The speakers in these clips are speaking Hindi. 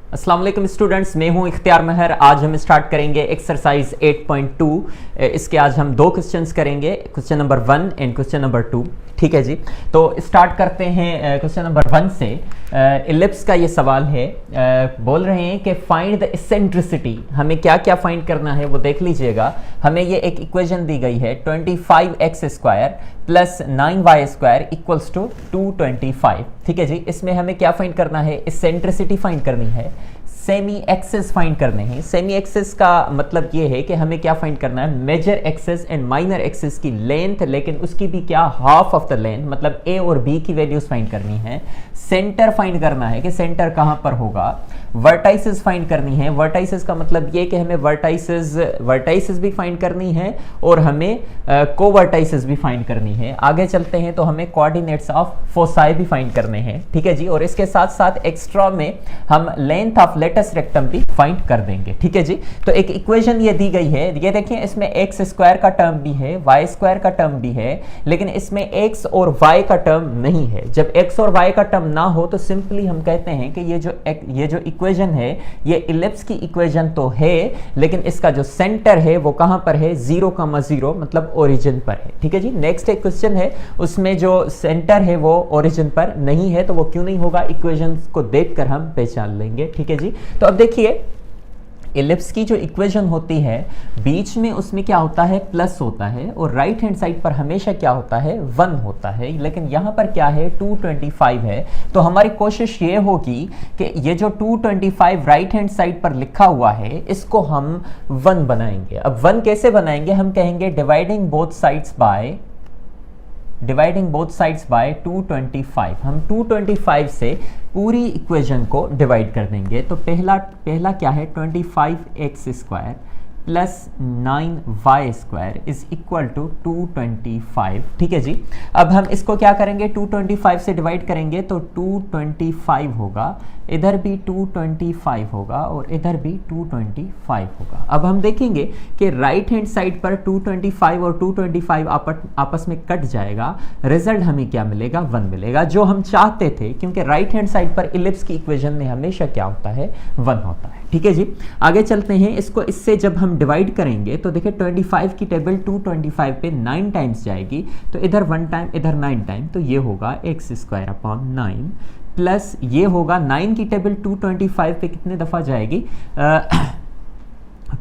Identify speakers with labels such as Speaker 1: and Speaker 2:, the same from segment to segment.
Speaker 1: अस्सलाम वालेकुम स्टूडेंट्स, मैं हूं इख्तियार महर। आज हम स्टार्ट करेंगे एक्सरसाइज 8.2। इसके आज हम दो क्वेश्चंस करेंगे, question number 1 and question number 2। ठीक है जी, तो स्टार्ट करते हैं क्वेश्चन नंबर 1 से। इलिप्स का ये सवाल है, बोल रहे हैं कि फाइंड द इसेंट्रिसिटी। हमें क्या क्या फाइंड करना है वो देख लीजिएगा। हमें ये एक इक्वेशन दी गई है 25x² plus 9y² equals to 225। ठीक है जी, इसमें हमें क्या फाइंड करना है? इसेंट्रिसिटी फाइंड करनी है, सेमी एक्सिस फाइंड करने हैं। सेमी एक्सिस का मतलब ये है कि हमें क्या फाइंड करना है? Major axis and minor axis की लेंथ, लेकिन उसकी भी क्या, हाफ ऑफ द लेंथ, मतलब ए और बी की वैल्यूज फाइंड करनी है। सेंटर फाइंड करना है कि सेंटर कहां पर होगा। वर्टाइसेस फाइंड करनी है। वर्टाइसेस का मतलब ये कि हमें वर्टाइसेस भी फाइंड करनी है और हमें कोवर्टाइसेस भी फाइंड करनी है। आगे चलते हैं तो हमें कोऑर्डिनेट्स ऑफ फोसाई भी फाइंड करने हैं। ठीक है जी, और इसके साथ साथ एक्स्ट्रा में हम लेंथ ऑफ लेटस रेक्टम भी फाइंड कर देंगे। ठीक है जी, तो एक इक्वेशन ये दी गई है, ये देखिए इसमें x² का टर्म भी है, y² का टर्म भी है, लेकिन इसमें x और y का टर्म नहीं है। जब x और y का टर्म ना हो तो सिंपली हम कहते हैं कि ये जो इक्वेशन है ये इलिप्स की इक्वेशन तो है, लेकिन इसका जो सेंटर है वो कहां पर है? 0,0 मतलब ओरिजिन पर है। ठीक है जी, नेक्स्ट एक क्वेश्चन है, उसमें जो सेंटर है वो ओरिजिन पर नहीं है, तो वो क्यों नहीं होगा? इक्वेशन को देखकर हम पहचान लेंगे। ठीक है जी, तो अब देखिए इलिप्स की जो इक्वेशन होती है बीच में उसमें क्या होता है? प्लस होता है, और राइट हैंड साइड पर हमेशा क्या होता है? 1 होता है, लेकिन यहां पर क्या है? 225 है। तो हमारी कोशिश ये होगी कि ये जो 225 राइट हैंड साइड पर लिखा हुआ है इसको हम 1 बनाएंगे। अब 1 कैसे बनाएंगे? हम कहेंगे डिवाइडिंग बोथ साइड्स बाय 225। हम 225 से पूरी इक्वेशन को डिवाइड कर देंगे। तो पहला क्या है? 25x² plus 9y² is equal to 225। ठीक है जी, अब हम इसको क्या करेंगे? 225 से डिवाइड करेंगे तो 225 होगा, इधर भी 225 होगा और इधर भी 225 होगा। अब हम देखेंगे कि राइट हैंड साइड पर 225 और 225 आपस में कट जाएगा, रिजल्ट हमें क्या मिलेगा? 1 मिलेगा, जो हम चाहते थे, क्योंकि राइट हैंड साइड पर इलिप्स की इक्वेशन में हमेशा क्या होता है? 1 होता है। ठीक है जी, आगे चलते हैं। इसको इससे जब हम डिवाइड करेंगे तो देखिए 25 की टेबल 225 पे 9 टाइम्स जाएगी, तो इधर 1 टाइम इधर 9 टाइम, तो ये होगा x²/9 प्लस ये होगा 9 की टेबल 225 पे कितने दफ़ा जाएगी?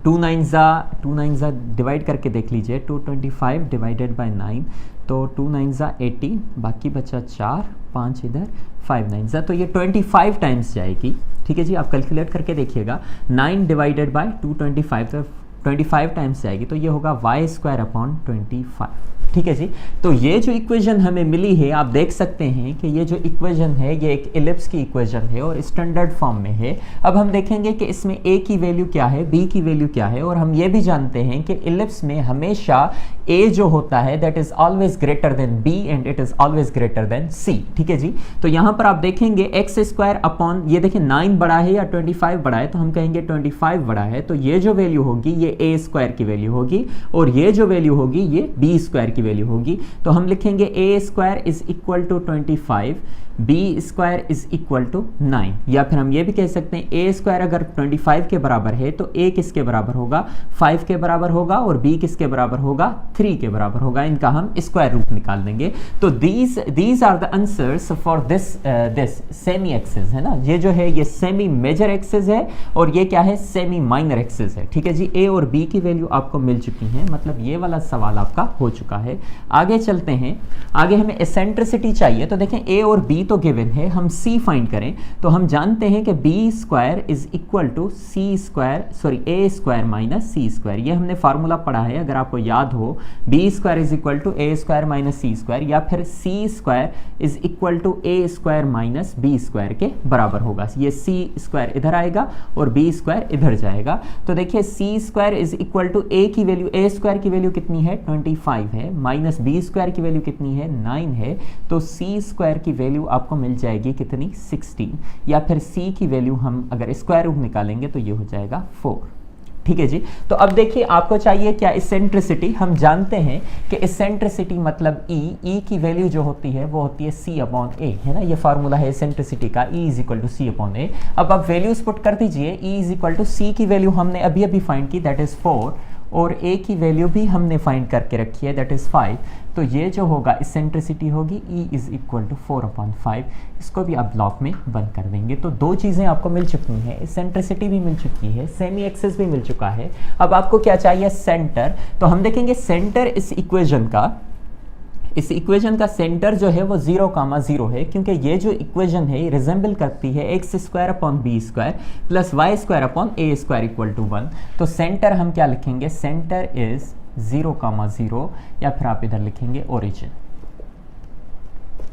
Speaker 1: 2 9 डिवाइड करके देख लीजिए। 225 डिवाइडेड बाय 9, तो 2 9 80, बाकी बचा 4, 5 इधर, 5 9 तो ये 25 टाइम्स जाएगी। ठीक है जी, आप कैलकुलेट करके देखिएगा। 9 डिवाइडेड बाय 225 तो 25 टाइम्स जाएगी, तो ये होगा y²/25। ठीक है जी, तो ये जो इक्वेशन हमें मिली है, आप देख सकते हैं कि ये जो इक्वेशन है ये एक इलिप्स की इक्वेशन है और स्टैंडर्ड फॉर्म में है। अब हम देखेंगे कि इसमें a की वैल्यू क्या है, b की वैल्यू क्या है, और हम ये भी जानते हैं कि इलिप्स में हमेशा a जो होता है that is always greater than b and it is always greater than c। ठीक है जी, तो यहां पर आप देखेंगे x², ये देखिए 9 बड़ा है या 25 बड़ा है, तो हम कहेंगे 25 बड़ा है, तो ये जो वैल्यू होगी ये a² की वैल्यू होगी, और ये जो वैल्यू होगी ये b² की वैल्यू होगी। तो हम लिखेंगे a² is equal to 25, b² is equal to 9, या फिर हम ये भी कह सकते हैं a² अगर 25 के बराबर है तो a किसके बराबर होगा? 5 के बराबर होगा, और b किसके बराबर होगा? 3 के बराबर होगा। इनका हम स्क्वायर रूट निकाल देंगे। तो these are the answers for this semi axis, है ना। ये जो है ये सेमी मेजर एक्सिस है और ये क्या है? सेमी माइनर एक्सिस है। ठीक है जी, a और b की वैल्यू आपको मिल चुकी है, मतलब ये वाला सवाल आपका हो चुका है। आगे चलते हैं, आगे हमें एसेंट्रिसिटी चाहिए। तो देखें a और b तो गिवन है, हम c फाइंड करें तो हम जानते हैं कि b² is equal to a² minus c²। ये हमने फार्मूला पढ़ा है, अगर आपको याद हो, b² is equal to a² minus c², या फिर c² is equal to a² minus b² के बराबर होगा। ये c² इधर आएगा और b² इधर जाएगा। तो देखिए c² is equal to a की वैल्यू, a² की वैल्यू कितनी है? 25 है, माइनस b² की वैल्यू कितनी है? 9 है, तो c² की वैल्यू आपको मिल जाएगी कितनी? 16, या फिर c की वैल्यू हम अगर स्क्वायर रूट निकालेंगे तो ये हो जाएगा 4। ठीक है जी। तो अब देखिए आपको चाहिए क्या, इसेंट्रिसिटी। हम जानते हैं कि इसेंट्रिसिटी मतलब ई की वैल्यू जो होती है वो होती है सी अपॉन ए, है ना, ये फार्मूला है इसेंट्रिसिटी का, e is equal to c upon a. अब आप वैल्यूज पुट कर दीजिए, e is equal to c की वैल्यू हमने अभी अभी फाइंड की, दैट इज 4, और ए की वैल्यू भी हमने फाइंड करके रखी है, दैट इज 5। तो ये जो होगा इसेंट्रिसिटी होगी ई इज इक्वल टू 4/5। इसको भी आप ब्लॉक में बंद कर देंगे। तो दो चीज़ें आपको मिल चुकी हैं, इसेंट्रिसिटी भी मिल चुकी है, सेमी एक्सिस भी मिल चुका है। अब आपको क्या चाहिए, सेंटर। तो हम देखेंगे सेंटर इस इक्वेशन का सेंटर जो है वो 0,0 है, क्योंकि ये जो इक्वेशन है ये रिजेंबल करती है x² upon b² plus y² upon a² equal to 1। तो सेंटर हम क्या लिखेंगे, सेंटर इज 0,0, या फिर आप इधर लिखेंगे ओरिजिन,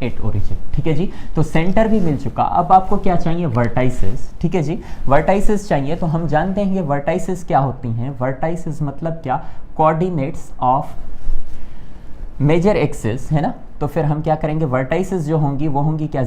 Speaker 1: एट ओरिजिन। ठीक है जी। तो सेंटर भी मिल चुका। अब आपको क्या चाहिए, वर्टाइसेस। ठीक है जी, वर्टाइसेस चाहिए। तो हम जानते हैं ये वर्टाइसेस क्या होती हैं। वर्टाइसेस मतलब क्या, कोऑर्डिनेट्स ऑफ मेजर एक्सिस, है ना। तो फिर हम क्या करेंगे, वर्टाइसेस जो होंगी वो होंगी क्या,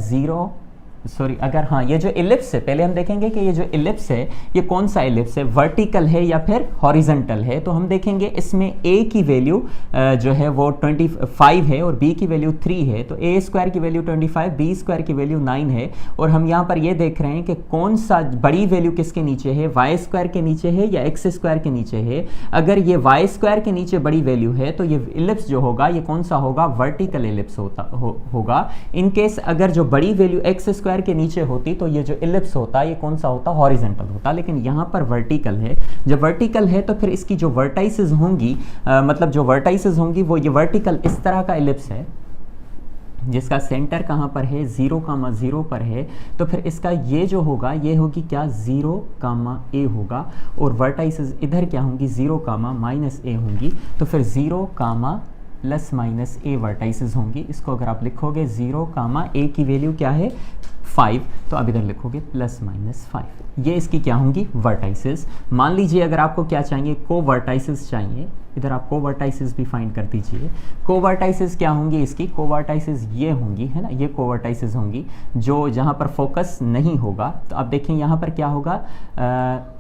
Speaker 1: अगर हाँ ये जो इलिप्स है, पहले हम देखेंगे कि ये जो इलिप्स है ये कौन सा इलिप्स है, वर्टिकल है या फिर हॉरिजॉन्टल है। तो हम देखेंगे इसमें a की वैल्यू जो है वो 25 है और b की वैल्यू 3 है। तो a² की वैल्यू 25, b² की वैल्यू 9 है। और हम यहाँ पर ये देख रहे हैं कि कौन सा बड़ी वैल्यू किसके नीचे है, y² के नीचे है या x² के नीचे है। अगर ये y² के नीचे बड़ी वैल्यू है तो ये इलिप्स जो होगा ये कौन सा होगा, वर्टिकल इलिप्स होगा। इन केस अगर जो बड़ी वैल्यू x² के नीचे होती तो ये जो इलिप्स होता ये कौन सा होता, हॉरिजॉन्टल होता। लेकिन यहाँ पर वर्टिकल है। जब वर्टिकल है तो फिर इसकी जो वर्टाइसेस होंगी मतलब जो वर्टाइसेस होंगी वो ये वर्टिकल इस तरह का इलिप्स है जिसका सेंटर कहाँ पर है, 0,0 पर है। तो फिर इसका ये जो होगा ये होगी क्या, 0,a होगा। और वर्टाइसेस इधर क्या होंगी, 0,-a होंगी। तो फिर 0,+-a वर्टाइसेस होंगी। इसको अगर आप लिखोगे 0,a की वैल्यू क्या है, 5, तो अब इधर लिखोगे +-5। ये इसकी क्या होंगी, वर्टाइसेस। मान लीजिए अगर आपको क्या चाहिए, को वर्टाइसेस चाहिए, इधर आप को वर्टाइसेस भी फाइंड कर दीजिए। को वर्टाइसेस क्या होंगी इसकी, को वर्टाइसेस ये होंगी, है ना, ये को वर्टाइसेस होंगी जो जहाँ पर फोकस नहीं होगा। तो आप देखें यहाँ पर क्या होगा,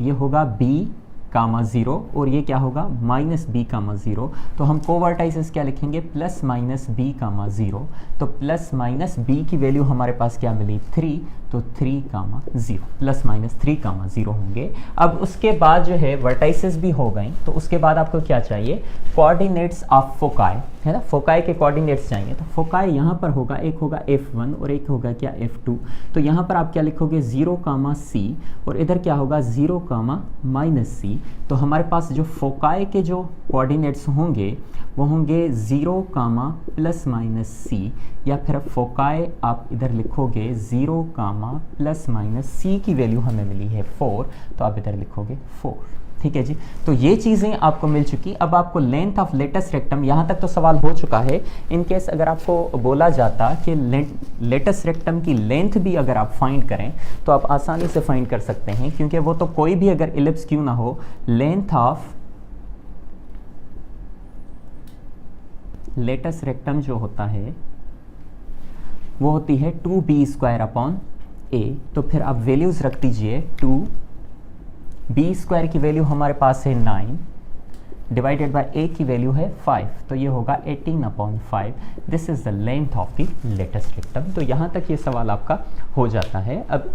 Speaker 1: ये होगा b,0 और ये क्या होगा, -b,0। तो हम कोवर्टाइसेस क्या लिखेंगे, +-b,0। तो +-b की वैल्यू हमारे पास क्या मिली, 3। तो 3,0 +-3,0 होंगे। अब उसके बाद जो है वर्टाइसेस भी हो गई। तो उसके बाद आपको क्या चाहिए, कोऑर्डिनेट्स ऑफ फोकाई, है ना, फोकाई के कोऑर्डिनेट्स चाहिए। तो फोकाई यहाँ पर होगा, एक होगा F1 और एक होगा क्या, F2। तो यहाँ पर आप क्या लिखोगे, 0,c और इधर क्या होगा, 0,-c। तो हमारे पास जो फोकाई के जो कोऑर्डिनेट्स होंगे वो होंगे 0,+-c, या फिर फोकाई आप इधर लिखोगे 0,+-c की वैल्यू हमें मिली है 4, तो आप इधर लिखोगे 4। ठीक है जी। तो ये चीज़ें आपको मिल चुकी। अब आपको लेंथ ऑफ लेटस रेक्टम, यहाँ तक तो सवाल हो चुका है। इन केस अगर आपको बोला जाता कि लेटस रेक्टम की लेंथ भी अगर आप फाइंड करें तो आप आसानी से फाइंड कर सकते हैं, क्योंकि वो तो कोई भी अगर इलिप्स क्यों ना हो, लेंथ ऑफ लेटस रेक्टम जो होता है वो होती है 2b² अपॉन a। तो फिर आप वैल्यूज रख दीजिए, 2b² की वैल्यू हमारे पास है 9 डिवाइडेड बाय a की वैल्यू है 5, तो ये होगा 18/5। This is the length of the latus rectum. तो यहाँ तक ये सवाल आपका हो जाता है। अब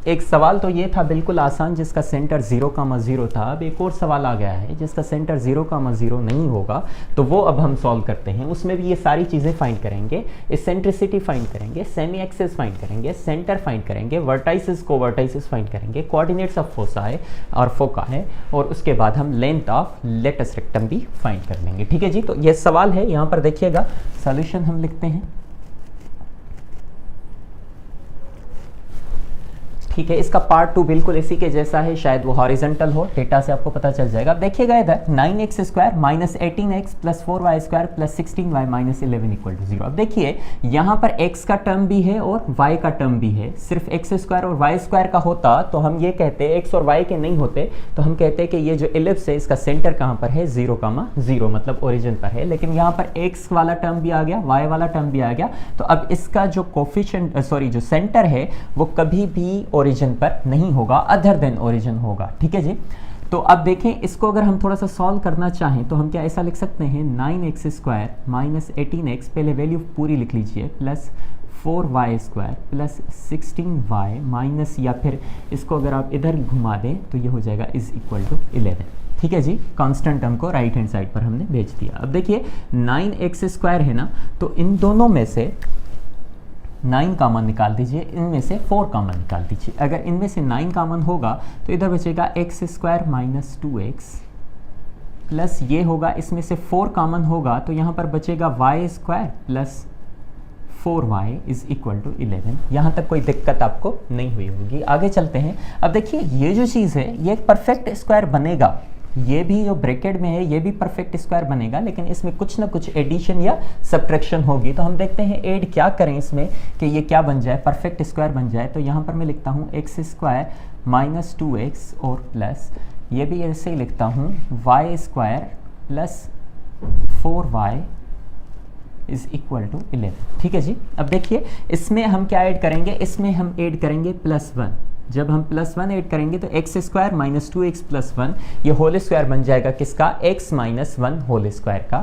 Speaker 1: एक सवाल तो ये था बिल्कुल आसान जिसका सेंटर 0,0 था। अब एक और सवाल आ गया है जिसका सेंटर 0,0 नहीं होगा, तो वो अब हम सॉल्व करते हैं। उसमें भी ये सारी चीज़ें फाइंड करेंगे, इसेंट्रिसिटी फाइंड करेंगे, सेमी एक्सिस फाइंड करेंगे, सेंटर फाइंड करेंगे, वर्टाइसेस को वर्टाइसेस फाइंड करेंगे, कोऑर्डिनेट्स ऑफ फोसाई और फोका है, और उसके बाद हम लेंथ ऑफ लेटस रेक्टम भी फाइंड कर लेंगे। ठीक है जी। तो ये सवाल है, यहाँ पर देखिएगा सॉल्यूशन हम लिखते हैं। ठीक है, इसका पार्ट 2 बिल्कुल इसी के जैसा है, शायद वो हॉरिजॉन्टल हो, डेटा से आपको पता चल जाएगा। अब देखिएगा इधर 9x² - 18x + 4y² + 16y - 11 = 0। अब देखिए यहाँ पर x का टर्म भी है और y का टर्म भी है। सिर्फ x² और y² का होता तो हम ये कहते, x और y के नहीं होते तो हम कहते कि ये जो इलिप्स है इसका सेंटर कहाँ पर है, 0,0 मतलब ओरिजिन पर है। लेकिन यहाँ पर x वाला टर्म भी आ गया, y वाला टर्म भी आ गया, तो अब इसका जो कोफिशिएंट जो सेंटर है वो कभी भी ओरिजिन पर नहीं होगा, अदर देन ओरिजिन होगा। ठीक है जी। तो अब देखें इसको अगर हम थोड़ा सा सॉल्व करना चाहें तो हम क्या ऐसा लिख सकते हैं 9x² माइनस 18x, पहले वैल्यू पूरी लिख लीजिए, plus 4y² plus 16y minus, या फिर इसको अगर आप इधर घुमा दें तो ये हो जाएगा इज इक्वल टू 11। ठीक है जी, कांस्टेंट टर्म को राइट हैंड साइड पर हमने भेज दिया। अब देखिए 9x² है ना, तो इन दोनों में से 9 कॉमन निकाल दीजिए, इनमें से 4 कॉमन निकाल दीजिए। अगर इनमें से 9 कॉमन होगा तो इधर बचेगा x² माइनस 2x, प्लस ये होगा, इसमें से 4 कॉमन होगा तो यहाँ पर बचेगा y² plus 4y is equal to 11। यहाँ तक कोई दिक्कत आपको नहीं हुई होगी। आगे चलते हैं। अब देखिए ये जो चीज़ है ये एक परफेक्ट स्क्वायर बनेगा, ये भी जो ब्रैकेट में है ये भी परफेक्ट स्क्वायर बनेगा, लेकिन इसमें कुछ ना कुछ एडिशन या सब्ट्रैक्शन होगी। तो हम देखते हैं ऐड क्या करें इसमें कि ये क्या बन जाए, परफेक्ट स्क्वायर बन जाए। तो यहाँ पर मैं लिखता हूँ x² माइनस 2x और प्लस ये भी ऐसे ही लिखता हूँ y² plus 4y is equal to 11। ठीक है जी। अब देखिए इसमें हम क्या ऐड करेंगे, इसमें हम ऐड करेंगे +1। जब हम +1 ऐड करेंगे तो x² माइनस 2x प्लस 1 ये होल स्क्वायर बन जाएगा किसका, x माइनस 1 होल स्क्वायर का।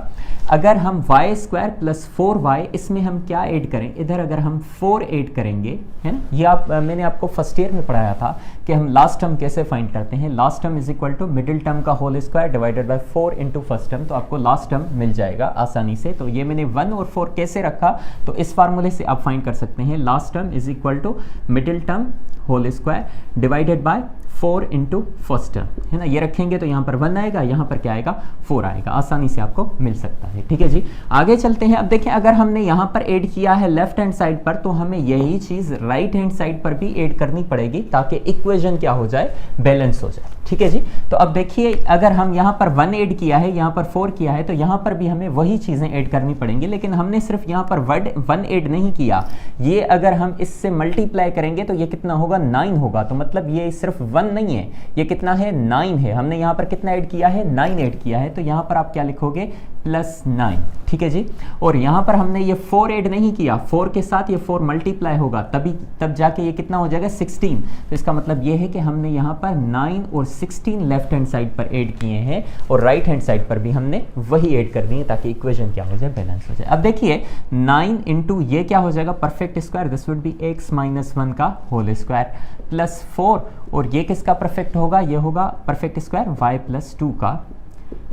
Speaker 1: अगर हम y² प्लस 4y, इसमें हम क्या ऐड करें, इधर अगर हम 4 ऐड करेंगे, है ना, ये मैंने आपको फर्स्ट ईयर में पढ़ाया था कि हम लास्ट टर्म कैसे फाइंड करते हैं। Last term is equal to middle term का whole square divided by 4 into first term, तो आपको लास्ट टर्म मिल जाएगा आसानी से। तो ये मैंने 1 और 4 कैसे रखा, तो इस फार्मूले से आप फाइंड कर सकते हैं। Last term is equal to middle term whole square divided by 4 into first term, है ना, ये रखेंगे तो यहाँ पर 1 आएगा, यहाँ पर क्या आएगा 4 आएगा, आसानी से आपको मिल सकता है। ठीक है जी। आगे चलते हैं। अब देखें अगर हमने यहाँ पर ऐड किया है लेफ्ट हैंड साइड पर, तो हमें यही चीज़ राइट हैंड साइड पर भी ऐड करनी पड़ेगी ताकि इक्वेशन क्या हो जाए, बैलेंस हो जाए। ठीक है जी। तो अब देखिए अगर हम यहाँ पर 1 ऐड किया है, यहाँ पर 4 किया है, तो यहाँ पर भी हमें वही चीज़ें ऐड करनी पड़ेंगी, लेकिन हमने सिर्फ यहाँ पर 1 ऐड नहीं किया। ये अगर हम इससे मल्टीप्लाई करेंगे तो ये कितना होगा, 9 होगा। तो मतलब ये सिर्फ 1 नहीं है, ये कितना है, 9 है। हमने यहाँ पर कितना ऐड किया है, 9 ऐड किया है। तो यहाँ पर आप क्या लिखोगे, +9। ठीक है जी। और यहाँ पर हमने ये 4 ऐड नहीं किया, 4 के साथ ये 4 मल्टीप्लाई होगा, तब जाके ये कितना हो जाएगा, 16। तो इसका मतलब ये है कि हमने यहाँ पर 9 और 16 लेफ्ट हैंड साइड पर ऐड किए हैं और राइट हैंड साइड पर भी हमने वही ऐड कर दिए ताकि इक्वेशन क्या हो जाए, बैलेंस हो जाए। अब देखिए 9 इंटू ये क्या हो जाएगा, perfect square, this would B x minus 1 का होल स्क्वायर प्लस 4, और ये किसका परफेक्ट होगा, ये होगा परफेक्ट स्क्वायर y प्लस 2 का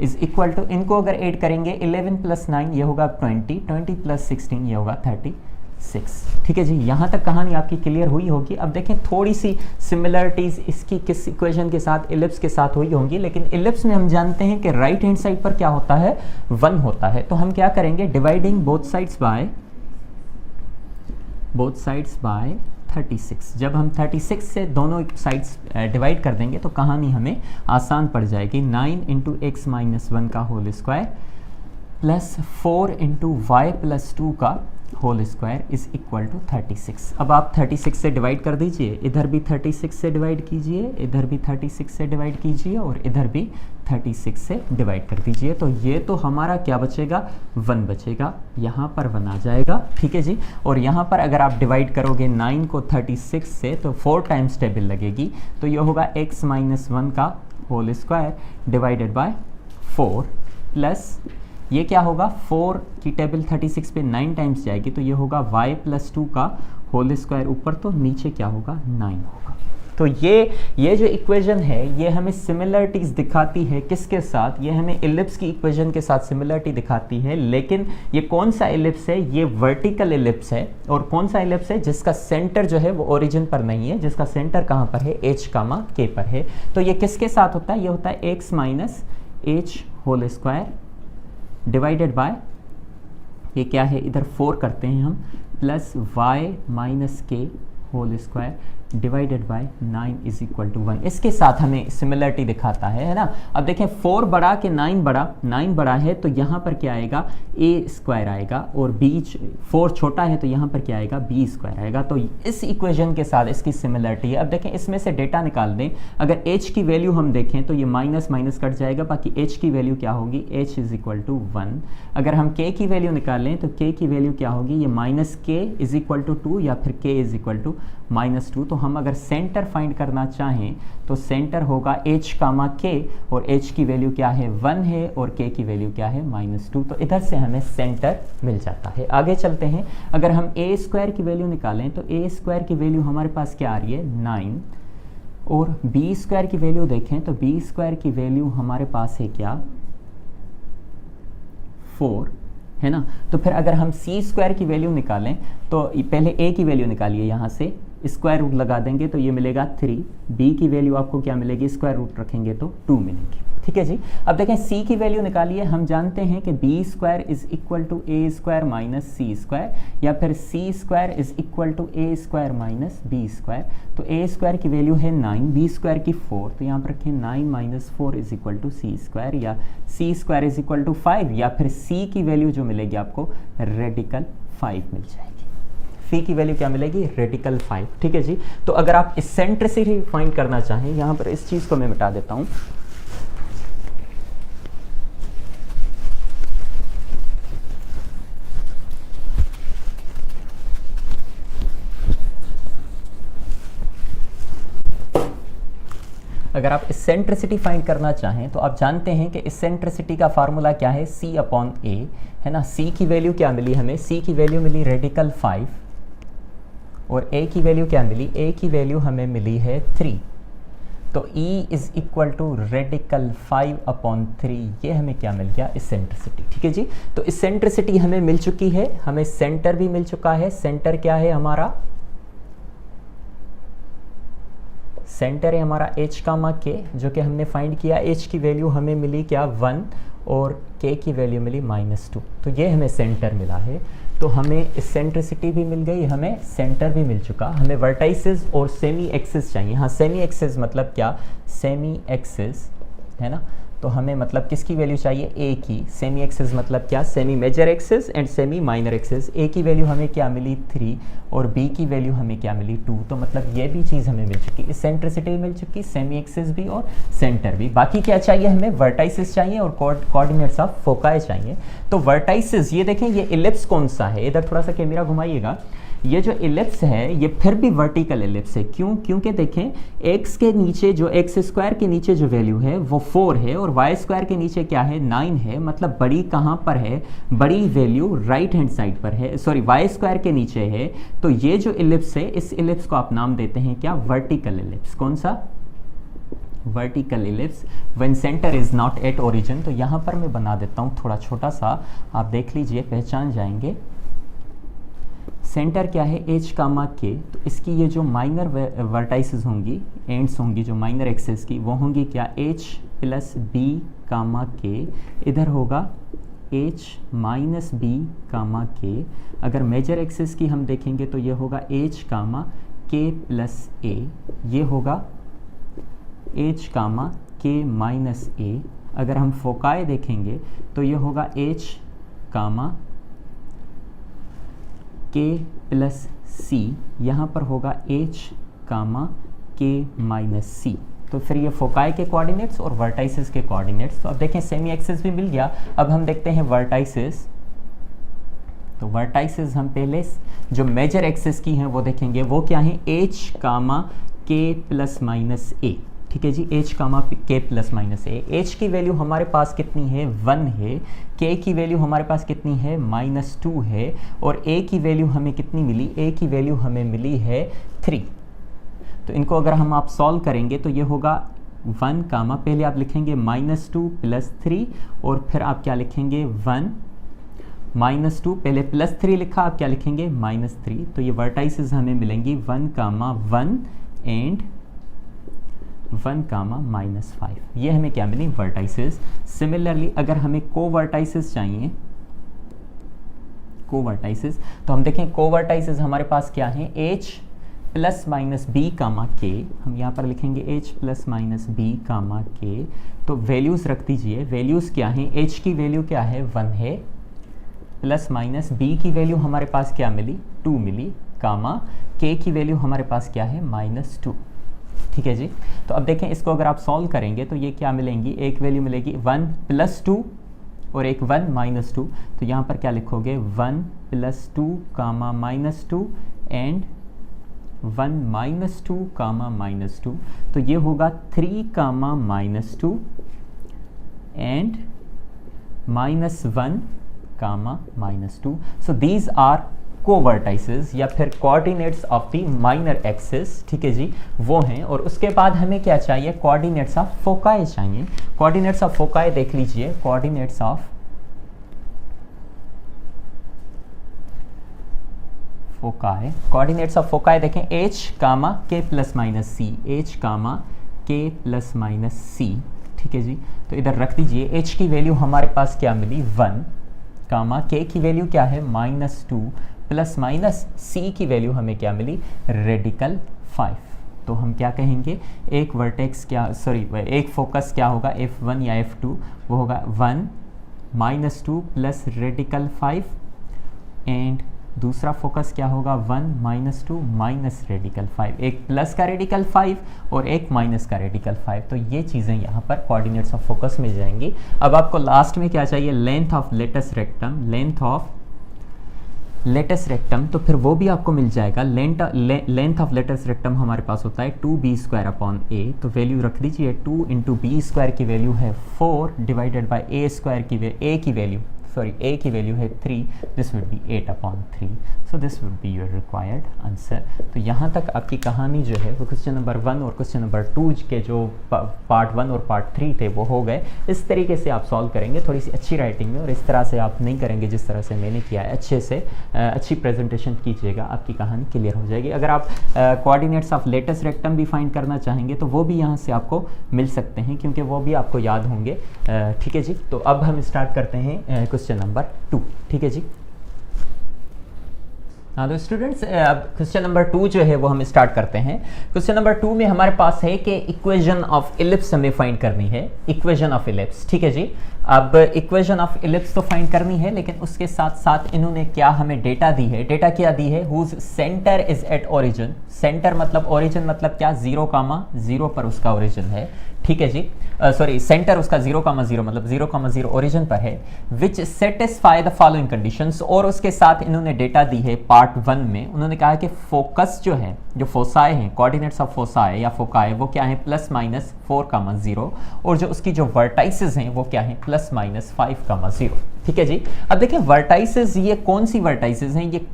Speaker 1: इज इक्वल टू, इनको अगर ऐड करेंगे 11 प्लस 9 ये होगा 20, 20 प्लस 16 ये होगा 36। ठीक है जी। यहाँ तक कहानी आपकी क्लियर हुई होगी। अब देखें थोड़ी सी सिमिलरिटीज इसकी किस इक्वेशन के साथ, इलिप्स के साथ हुई होंगी, लेकिन इलिप्स में हम जानते हैं कि राइट हैंड साइड पर क्या होता है, 1 होता है। तो हम क्या करेंगे, डिवाइडिंग बोथ साइड्स बाय 36। जब हम 36 से दोनों साइड्स डिवाइड कर देंगे तो कहानी हमें आसान पड़ जाएगी। 9 इंटू x माइनस 1 का whole square plus 4 into Y plus 2 का whole square is equal to 36। अब आप 36 से डिवाइड कर दीजिए, इधर भी 36 से डिवाइड कीजिए, इधर भी 36 से डिवाइड कीजिए और इधर भी 36 से डिवाइड कर दीजिए। तो ये तो हमारा क्या बचेगा, 1 बचेगा, यहाँ पर 1 आ जाएगा। ठीक है जी। और यहाँ पर अगर आप डिवाइड करोगे 9 को 36 से तो 4 टाइम्स टेबल लगेगी, तो ये होगा x माइनस 1 का whole square divided by 4 plus ये क्या होगा, 4 की टेबल 36 पे 9 टाइम्स जाएगी, तो ये होगा y प्लस 2 का होल स्क्वायर ऊपर, तो नीचे क्या होगा, 9 होगा। तो ये जो इक्वेशन है ये हमें सिमिलरिटीज दिखाती है किसके साथ, ये हमें इलिप्स की इक्वेशन के साथ सिमिलरिटी दिखाती है। लेकिन ये कौन सा इलिप्स है, ये वर्टिकल इलिप्स है। और कौन सा इलिप्स है, जिसका सेंटर जो है वो ओरिजिन पर नहीं है, जिसका सेंटर कहाँ पर है, h, k पर है। तो ये किसके साथ होता है, ये होता है x minus h whole square divided by, ये क्या है, इधर 4 करते हैं हम, plus y minus k whole square divided by 9 is equal to 1। इसके साथ हमें सिमिलरिटी दिखाता है ना। अब देखें 4 बड़ा कि 9 बड़ा, 9 बड़ा है तो यहाँ पर क्या आएगा, a स्क्वायर आएगा, और बीच 4 छोटा है तो यहाँ पर क्या आएगा, b स्क्वायर आएगा। तो इस इक्वेशन के साथ इसकी सिमिलरिटी है। अब देखें इसमें से डेटा निकाल दें, अगर h की वैल्यू हम देखें तो ये माइनस माइनस कट जाएगा, बाकी h की वैल्यू क्या होगी, h इज इक्वल टू 1। अगर हम k की वैल्यू निकालें तो k की वैल्यू क्या होगी, ये minus k is equal to 2 या फिर k इज इक्वल टू -2। तो हम अगर सेंटर फाइंड करना चाहें तो सेंटर होगा h कामा k, और h की वैल्यू क्या है 1 है और k की वैल्यू क्या है -2। तो इधर से हमें सेंटर मिल जाता है। आगे चलते हैं, अगर हम a स्क्वायर की वैल्यू निकालें तो a स्क्वायर की वैल्यू हमारे पास क्या आ रही है 9, और b स्क्वायर की वैल्यू देखें तो b स्क्वायर की वैल्यू हमारे पास है क्या 4, है ना। तो फिर अगर हम c स्क्वायर की वैल्यू निकालें तो पहले a की वैल्यू निकालिए, यहाँ से स्क्वायर रूट लगा देंगे तो ये मिलेगा 3, b की वैल्यू आपको क्या मिलेगी, स्क्वायर रूट रखेंगे तो 2 मिलेगी। ठीक है जी। अब देखें c की वैल्यू निकालिए, हम जानते हैं कि b square is equal to a square minus C square, या फिर c square is equal to a square minus b square. तो a स्क्वायर की वैल्यू है 9, b स्क्वायर की 4, तो यहाँ पर रखें 9 minus 4 is equal to C square, या c square is equal to 5, या फिर c की वैल्यू जो मिलेगी आपको रेडिकल 5 मिल जाएगी। फी की वैल्यू क्या मिलेगी, रेडिकल 5। ठीक है जी। तो अगर आप इसेंट्रिसिटी फाइंड करना चाहें, यहाँ पर इस चीज़ को मैं मिटा देता हूँ। अगर आप इसेंट्रिसिटी फाइंड करना चाहें तो आप जानते हैं कि इसेंट्रिसिटी का फार्मूला क्या है, c अपॉन a, है ना। c की वैल्यू क्या मिली हमें, c की वैल्यू मिली रेडिकल 5, और a की वैल्यू क्या मिली, a की वैल्यू हमें मिली है 3। तो e is equal to radical 5 upon 3, ये हमें क्या मिल गया, इसेंट्रिसिटी। ठीक है जी। तो इसेंट्रिसिटी हमें मिल चुकी है, हमें सेंटर भी मिल चुका है। सेंटर क्या है हमारा, सेंटर है हमारा h कामा k, जो कि हमने फाइंड किया। h की वैल्यू हमें मिली क्या 1, और k की वैल्यू मिली -2। तो ये हमें सेंटर मिला है। तो हमें इसेंट्रिसिटी भी मिल गई, हमें सेंटर भी मिल चुका। हमें वर्टाइसेस और सेमी एक्सिस चाहिए। हाँ, सेमी एक्सिस मतलब क्या, सेमी एक्सिस, है ना। तो हमें मतलब किसकी वैल्यू चाहिए, a की। सेमी एक्सिस मतलब क्या, semi major axis and semi minor axis. a की वैल्यू हमें क्या मिली 3, और b की वैल्यू हमें क्या मिली 2। तो मतलब ये भी चीज़ हमें मिल चुकी, इसेंट्रिसिटी मिल चुकी, सेमी एक्सिस भी और सेंटर भी। बाकी क्या चाहिए हमें, वर्टाइसिस चाहिए और कोऑर्डिनेट्स ऑफ फोकाई चाहिए। तो वर्टाइसिस, ये देखें ये इलिप्स कौन सा है, इधर थोड़ा सा कैमरा घुमाइएगा। ये जो इलिप्स है ये फिर भी वर्टिकल इलिप्स है। क्यों, क्योंकि देखें x के नीचे जो x स्क्वायर के नीचे जो वैल्यू है वो 4 है, और y स्क्वायर के नीचे क्या है 9 है। मतलब बड़ी कहाँ पर है, बड़ी वैल्यू राइट हैंड साइड पर है, सॉरी y स्क्वायर के नीचे है। तो ये जो इलिप्स है, इस इलिप्स को आप नाम देते हैं क्या, वर्टिकल इलिप्स। कौन सा, vertical ellipse when centre is not at origin. तो यहाँ पर मैं बना देता हूँ थोड़ा छोटा सा, आप देख लीजिए, पहचान जाएंगे। सेंटर क्या है h कामा k, तो इसकी ये जो माइनर वर्टाइसेस होंगी, एंड्स होंगी जो माइनर एक्सेस की, वो होंगी क्या h plus b comma k। इधर होगा h minus b comma k। अगर मेजर एक्सेस की हम देखेंगे तो ये होगा h comma k plus a, ये होगा h comma k minus a। अगर हम फोकाई देखेंगे तो ये होगा h comma k plus c, यहाँ पर होगा h comma k minus c। तो फिर ये फोकाई के कोऑर्डिनेट्स और वर्टाइसेस के कोऑर्डिनेट्स। तो अब देखें सेमी एक्सिस भी मिल गया। अब हम देखते हैं वर्टाइसेस। तो वर्टाइसेस हम पहले जो मेजर एक्सिस की हैं वो देखेंगे, वो क्या है, h comma k plus minus a। ठीक है जी, h comma k plus minus a। h की वैल्यू हमारे पास कितनी है 1 है, k की वैल्यू हमारे पास कितनी है -2 है, और a की वैल्यू हमें कितनी मिली, a की वैल्यू हमें मिली है 3। तो इनको अगर हम आप सॉल्व करेंगे तो ये होगा 1 कामा, पहले आप लिखेंगे -2 प्लस 3, और फिर आप क्या लिखेंगे 1 -2, पहले +3 लिखा, आप क्या लिखेंगे -3। तो ये वर्टाइसेस हमें मिलेंगी 1 कामा 1 एंड 1 कामा -5। ये हमें क्या मिली, वर्टाइसेस। सिमिलरली अगर हमें कोवर्टाइसेस चाहिए, कोवर्टाइसेस, तो हम देखें कोवर्टाइसेस हमारे पास क्या है, h plus minus B comma के। हम यहाँ पर लिखेंगे h plus minus B comma के। तो वैल्यूज़ रख दीजिए, वैल्यूज़ क्या हैं, h की वैल्यू क्या है 1 है, प्लस माइनस b की वैल्यू हमारे पास क्या मिली 2 मिली, कामा k की वैल्यू हमारे पास क्या है -2। ठीक है जी। तो अब देखें इसको अगर आप सॉल्व करेंगे तो ये क्या मिलेंगी, एक वैल्यू मिलेगी 1 + 2 और एक 1 -2। तो यहाँ पर क्या लिखोगे 1 + 2 comma -2 and 1 minus 2 comma minus 2, तो ये होगा 3 comma minus 2 and minus 1 comma minus 2. So these are covertices या फिर coordinates of the minor axis. ठीक है जी, वो हैं. और उसके बाद हमें क्या चाहिए, कोऑर्डिनेट्स ऑफ फोकाई चाहिए. कोऑर्डिनेट्स ऑफ फोकाई देख लीजिए. Coordinates of foci, coordinates of foci देखें h comma k plus minus सी, h comma k plus minus सी. ठीक है जी, तो इधर रख दीजिए. h की वैल्यू हमारे पास क्या मिली 1 कामा k की वैल्यू क्या है -2 प्लस माइनस c की वैल्यू हमें क्या मिली रेडिकल 5. तो हम क्या कहेंगे, एक वर्टेक्स क्या एक फोकस क्या होगा f1 या f2, वो होगा 1 -2 प्लस रेडिकल 5 एंड दूसरा फोकस क्या होगा 1 -2 माइनस रेडिकल 5. एक प्लस का रेडिकल 5 और एक माइनस का रेडिकल 5. तो ये चीज़ें यहाँ पर कोऑर्डिनेट्स ऑफ फोकस मिल जाएंगी. अब आपको लास्ट में क्या चाहिए, length of latus rectum. Length of latus rectum, तो फिर वो भी आपको मिल जाएगा. लेंथ ऑफ लेटस रेक्टम हमारे पास होता है 2b² अपॉन a. तो वैल्यू रख दीजिए 2 इंटू b² की वैल्यू है 4 डिवाइडेड बाई a की वैल्यू a की वैल्यू है 3. This would B 8 upon 3. So this would be your required answer. तो यहाँ तक आपकी कहानी जो है वो क्वेश्चन नंबर 1 और क्वेश्चन नंबर 2 के जो पार्ट 1 और पार्ट 3 थे वो हो गए. इस तरीके से आप सॉल्व करेंगे थोड़ी सी अच्छी राइटिंग में, और इस तरह से आप नहीं करेंगे जिस तरह से मैंने किया है. अच्छे से अच्छी प्रेजेंटेशन कीजिएगा, आपकी कहानी क्लियर हो जाएगी. अगर आप कोऑर्डिनेट्स ऑफ लेटस रेक्टम भी फाइंड करना चाहेंगे तो वो भी यहाँ से आपको मिल सकते हैं, क्योंकि वो भी आपको याद होंगे. ठीक है जी, तो अब हम स्टार्ट करते हैं क्वेश्चन नंबर 2. ठीक है जी. हाँ तो स्टूडेंट्स, अब क्वेश्चन नंबर 2 जो है वो हम स्टार्ट करते हैं. क्वेश्चन नंबर 2 में हमारे पास है कि इक्वेशन ऑफ इलिप्स हमें फाइंड करनी है. इक्वेशन ऑफ इलिप्स, ठीक है जी. अब इक्वेशन ऑफ इलिप्स तो फाइंड करनी है, लेकिन उसके साथ साथ इन्होंने क्या हमें डेटा दी है. डेटा क्या दी है, whose centre is at origin. Centre मतलब ओरिजिन मतलब क्या, 0,0 पर उसका ओरिजिन है. ठीक है जी, सेंटर उसका 0,0 मतलब 0,0 ओरिजिन पर है. विच सेटिस्फाई द फॉलोइंग कंडीशंस. और उसके साथ इन्होंने डेटा दी है पार्ट 1 में. उन्होंने कहा कि फोकस जो है, जो फोसाए हैं, कोऑर्डिनेट्स ऑफ फोसाए या फोकाए, वो क्या है +-4,0, और जो उसकी जो वर्टाइसेस हैं वो क्या है +-5,0. ठीक है जी. अब देखिए वर्टाइसेस, ये कौन सी वर्टाइसेस हैं, ये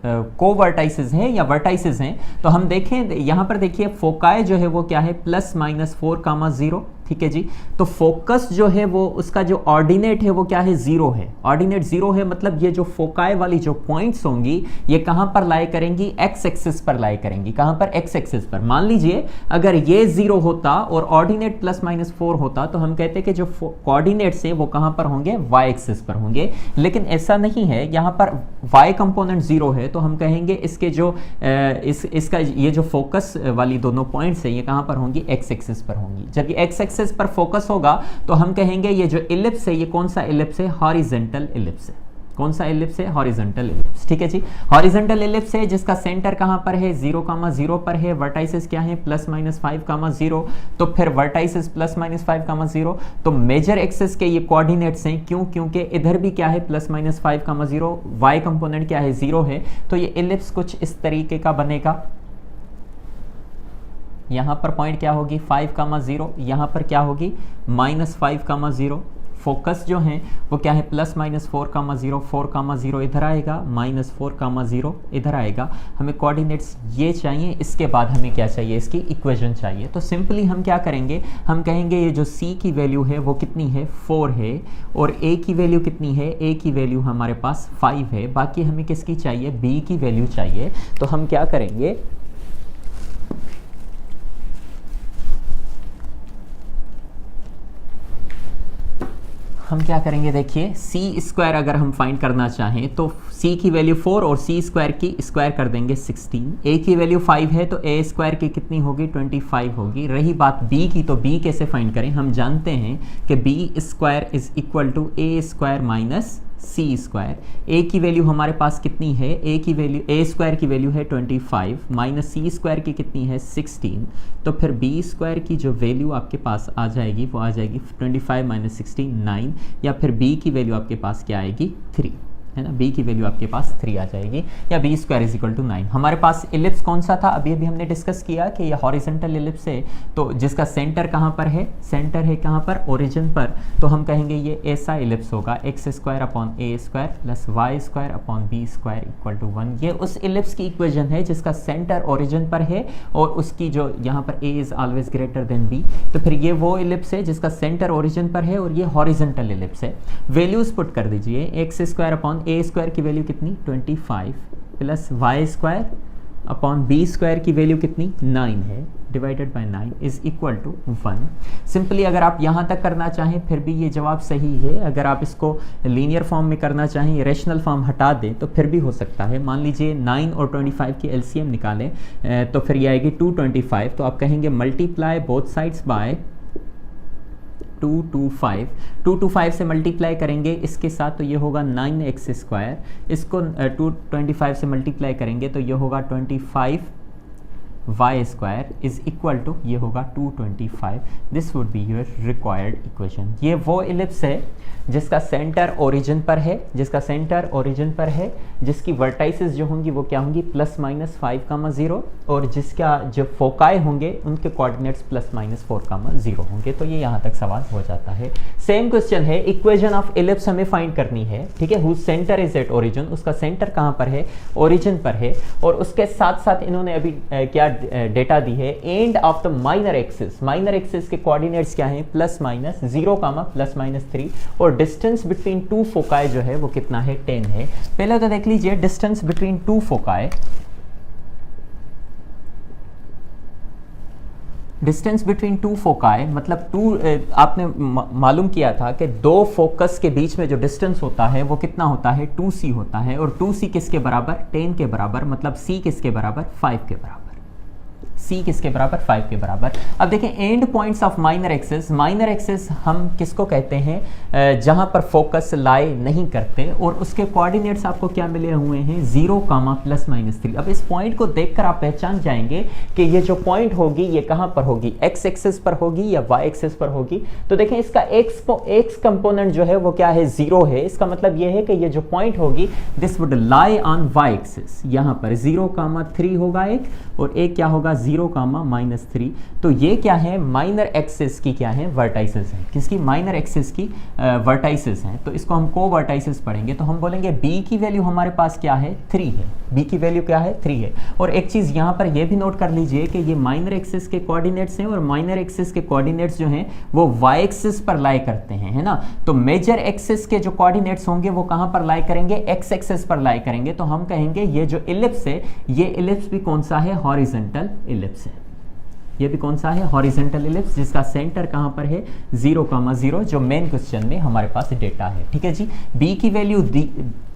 Speaker 1: कोवर्टाइसेस हैं या वर्टाइसेस हैं. तो हम देखें यहाँ पर, देखिए फोकाई जो है वो क्या है +-4,0. ठीक है जी. तो फोकस जो है वो उसका जो ऑर्डिनेट है वो क्या है 0 है. ऑर्डिनेट 0 है मतलब ये जो फोकाई वाली जो पॉइंट्स होंगी ये कहां पर लाई करेंगी, एक्स एक्सिस पर लाई करेंगी. कहां पर, एक्स एक्सिस पर. मान लीजिए अगर ये 0 होता और ऑर्डिनेट +-4 होता तो हम कहते कि जो कोऑर्डिनेट्स हैं वो कहां पर होंगे, वाई एक्सिस पर होंगे. लेकिन ऐसा नहीं है, यहां पर वाई कंपोनेंट 0 है, तो हम कहेंगे इसके जो इसका ये जो फोकस वाली दोनों पॉइंट्स है ये कहां पर होंगी, एक्स एक्सिस पर होंगी. जब ये एक्स एक्सिस पर फोकस होगा तो हम कहेंगे ये जो इलिप्स है ये कौन सा इलिप्स है, हॉरिजॉन्टल इलिप्स है. कौन सा इलिप्स है, हॉरिजॉन्टल इलिप्स. ठीक है जी. हॉरिजॉन्टल इलिप्स है जिसका सेंटर कहां पर है, 0,0 पर है. वर्टाइसेस क्या है, +-5,0. तो फिर वर्टाइसेस +-5,0. तो मेजर एक्सिस के ये कोऑर्डिनेट्स हैं. क्यों, क्योंकि इधर भी क्या है +-5,0, वाई कंपोनेंट क्या है 0 है. तो ये इलिप्स कुछ इस तरीके का बनेगा. यहाँ पर पॉइंट क्या होगी 5,0, यहाँ पर क्या होगी -5,0. फोकस जो है वो क्या है +-4,0, 4,0 इधर आएगा, -4,0 इधर आएगा. हमें कोऑर्डिनेट्स ये चाहिए. इसके बाद हमें क्या चाहिए, इसकी इक्वेशन चाहिए. तो सिंपली हम क्या करेंगे, हम कहेंगे ये जो C की वैल्यू है वो कितनी है, 4 है. और A की वैल्यू कितनी है, A की वैल्यू हमारे पास 5 है. बाकी हमें किसकी चाहिए, B की वैल्यू चाहिए. तो हम क्या करेंगे, हम क्या करेंगे, देखिए C² अगर हम फाइंड करना चाहें तो C की वैल्यू 4 और C² की स्क्वायर कर देंगे 16. A की वैल्यू 5 है तो A² की कितनी होगी, 25 होगी. रही बात B की, तो B कैसे फाइंड करें, हम जानते हैं कि B² is equal to A² minus C². A की वैल्यू हमारे पास कितनी है, A² की वैल्यू है 25 माइनस C² की कितनी है 16. तो फिर B² की जो वैल्यू आपके पास आ जाएगी वो आ जाएगी 25 माइनस 16 9, या फिर B की वैल्यू आपके पास क्या आएगी 3, है ना, b की वैल्यू आपके पास 3 आ जाएगी, या b square is equal to 9। हमारे पास इलिप्स कौन सा था, अभी अभी हमने डिस्कस किया कि ये हॉरिजॉन्टल इलिप्स है, तो जिसका सेंटर कहाँ पर है, सेंटर है कहाँ पर, ओरिजिन पर, तो हम कहेंगे ये ऐसा इलिप्स होगा x square upon a square plus y square upon b square equal to 1। ये उस इलिप्स की इक्वेशन है जिसका सेंटर ओरिजिन पर है और उसकी जो यहाँ पर a is always greater than b, तो फिर ये वो इलिप्स है जिसका सेंटर ओरिजिन पर है और ये हॉरिजॉन्टल इलिप्स है। वैल्यूज पुट कर दीजिए, x square upon a square की वैल्यू कितनी 25 plus y square upon b square की वैल्यू कितनी 9 है, divided by 9 is equal to 1। Simply अगर आप यहाँ तक करना चाहें फिर भी ये जवाब सही है, अगर आप इसको लीनियर फॉर्म में करना चाहें, रेशनल फॉर्म हटा दें तो फिर भी हो सकता है। मान लीजिए 9 और 25 की एलसीएम निकालें तो फिर ये आएगी 225, तो आप कहेंगे मल्टीप्लाई बोथ साइड्स बाय 225 से मल्टीप्लाई करेंगे इसके साथ तो ये होगा 9x स्क्वायर, इसको 225 से मल्टीप्लाई करेंगे तो ये होगा 25 y square is equal to ये होगा 225। This would be your required equation. ये वो इलिप्स है जिसका सेंटर ओरिजिन पर है, जिसका सेंटर ओरिजिन पर है, जिसकी वर्टाइसेस जो होंगी वो क्या होंगी +-5, 0, और जिसका जो फोकाई होंगे उनके कोऑर्डिनेट्स +-4, 0 होंगे। तो ये यहाँ तक सवाल हो जाता है। सेम क्वेश्चन है, इक्वेशन ऑफ इलिप्स हमें फाइंड करनी है, ठीक है, whose centre is at origin, उसका सेंटर कहाँ पर है, ओरिजिन पर है, और उसके साथ साथ इन्होंने अभी क्या डेटा दी है, end of the minor axis के कोऑर्डिनेट्स क्या हैं +-0, +-3, और डिस्टेंस बिटवीन टू फोकाई जो है वो कितना है 10 है। पहले तो देख लीजिए distance between two foci, distance between two foci मतलब आपने मालूम किया था कि दो फोकस के बीच में जो डिस्टेंस होता है वो कितना होता है 2c होता है, और 2c किसके बराबर 10 के बराबर, मतलब c किसके बराबर 5 के बराबर, c किसके बराबर 5 के बराबर। अब देखें and points of minor axis हम किसको कहते हैं जहां पर फोकस लाई नहीं करते, और उसके कोऑर्डिनेट्स आपको क्या मिले हुए हैं 0, +-3। अब इस पॉइंट को देखकर आप पहचान जाएंगे कि ये जो पॉइंट होगी ये कहां पर होगी, x एक्सिस पर होगी या y एक्सिस पर होगी। तो देखें इसका x कंपोनेंट जो है वो क्या है 0 है, इसका मतलब ये है कि ये जो पॉइंट होगी this would lie on y axis, यहां पर 0, 3 होगा एक, और एक क्या होगा 0, -3। तो ये क्या है माइनर एक्सिस की क्या है वर्टाइसेस हैं, किसकी माइनर एक्सिस की वर्टाइसेस हैं। तो इसको हम को वर्टाइसेस पढ़ेंगे तो हम बोलेंगे b की वैल्यू हमारे पास क्या है 3 है, b की वैल्यू क्या है 3 है। और एक चीज यहां पर यह भी नोट कर लीजिए कि ये माइनर एक्सिस के कोऑर्डिनेट्स हैं, और माइनर एक्सिस के कोऑर्डिनेट्स जो हैं वो y एक्सिस पर लाई करते हैं, है ना। तो मेजर एक्सिस के जो कोऑर्डिनेट्स होंगे वो कहां पर लाई करेंगे, x एक्सिस पर लाई करेंगे। तो हम कहेंगे ये जो इलिप्स है ये इलिप्स भी कौन सा है, हॉरिजॉन्टल इलिप्स है। ये भी कौन सा है, हॉरिजॉन्टल इलिप्स, जिसका सेंटर कहां पर है 0, जो मेन क्वेश्चन में हमारे पास डेटा है, ठीक है जी। b की वैल्यू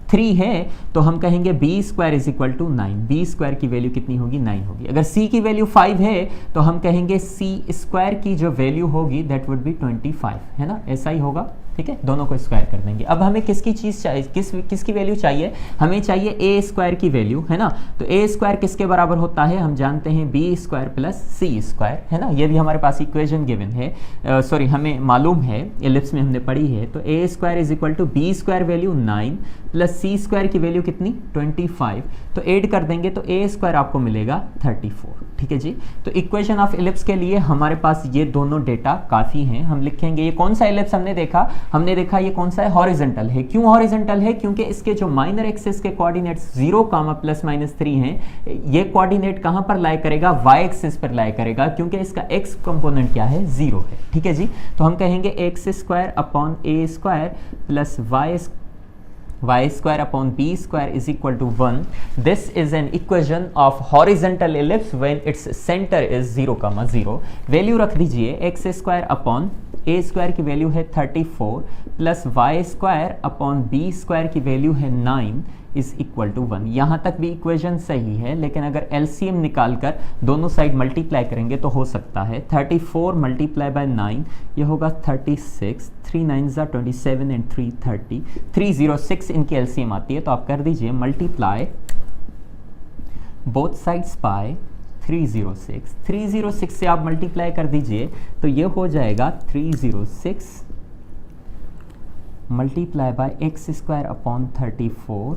Speaker 1: 3 है तो हम कहेंगे b square is equal to 9, b square की वैल्यू कितनी होगी 9 होगी। अगर c की वैल्यू 5 है तो हम कहेंगे c स्क्वायर की जो वैल्यू होगी दैट वुड बी 25, है ना, ऐसा ही होगा, ठीक है। दोनों को स्क्वायर कर देंगे। अब हमें किसकी चीज चाहिए, किसकी वैल्यू चाहिए, हमें चाहिए a स्क्वायर की वैल्यू, है ना। तो a स्क्वायर किसके बराबर होता है, हम जानते हैं b square plus c square, है ना। ये भी हमारे पास इक्वेशन गिवन है, सॉरी हमें मालूम है, इलिप्स में हमने पढ़ी है। तो a square is equal to b square value 9 plus c square की वैल्यू कितनी 25, तो ऐड कर देंगे तो a स्क्वायर आपको मिलेगा 34, ठीक है जी। तो इक्वेशन ऑफ इलिप्स के लिए हमारे पास ये दोनों डेटा काफी हैं। हम लिखेंगे ये कौन सा इलिप्स हमने देखा ये कौन सा है, हॉरिजॉन्टल है। क्यों हॉरिजॉन्टल है, क्योंकि इसके जो माइनर एक्सिस के कोऑर्डिनेट्स 0, +-3 हैं, ये कोऑर्डिनेट कहां पर लाई करेगा, y एक्सिस पर लाई करेगा, क्योंकि इसका x कंपोनेंट क्या है 0 है, ठीक है जी। तो हम कहेंगे x square upon a square plus y square upon b square is equal to 1. This is an equation of horizontal ellipse when its center is 0, 0. Value रख दीजिए x square upon a square की वैल्यू है 34 plus y square upon b square की वैल्यू है 9 इज इक्वल टू 1। यहाँ तक भी इक्वेशन सही है, लेकिन अगर एलसीएम निकाल कर दोनों साइड मल्टीप्लाई करेंगे तो हो सकता है 34 मल्टीप्लाई बाय 9 ये होगा 36, 3 9 27 एंड 3 30, 306 इनकी एलसीएम आती है। तो आप कर दीजिए मल्टीप्लाई बोथ साइड्स बाय 306 से आप मल्टीप्लाई कर दीजिए तो ये हो जाएगा 306 multiply by x square upon 34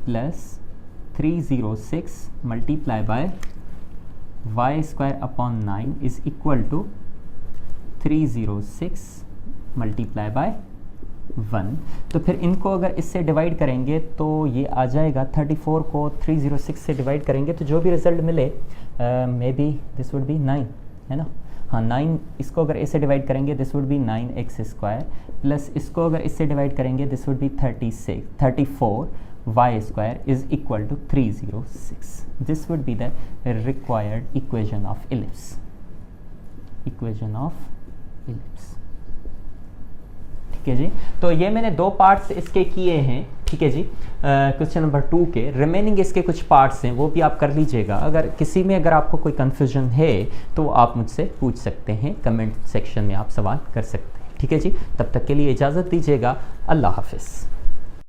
Speaker 1: plus 306 multiply by y square upon 9 is equal to 306 multiply by 1। तो फिर इनको अगर इससे डिवाइड करेंगे तो ये आ जाएगा 34 को 306 से डिवाइड करेंगे तो जो भी रिजल्ट मिले may be this would B 9, है ना। हाँ 9, इसको अगर इससे डिवाइड करेंगे this would be 9x square plus इसको अगर इससे डिवाइड करेंगे this would be 34 y square is equal to 306। This would be the required equation of ellipse, equation of ellipse. ठीक है जी, तो ये मैंने 2 पार्ट्स इसके किए हैं। ठीक है जी, क्वेश्चन नंबर 2 के रिमेनिंग इसके कुछ पार्ट्स हैं वो भी आप कर लीजिएगा। अगर किसी में अगर आपको कोई कन्फ्यूजन है तो आप मुझसे पूछ सकते हैं, कमेंट सेक्शन में आप सवाल कर सकते हैं। ठीक है जी, तब तक के लिए इजाज़त दीजिएगा। अल्लाह हाफिज़।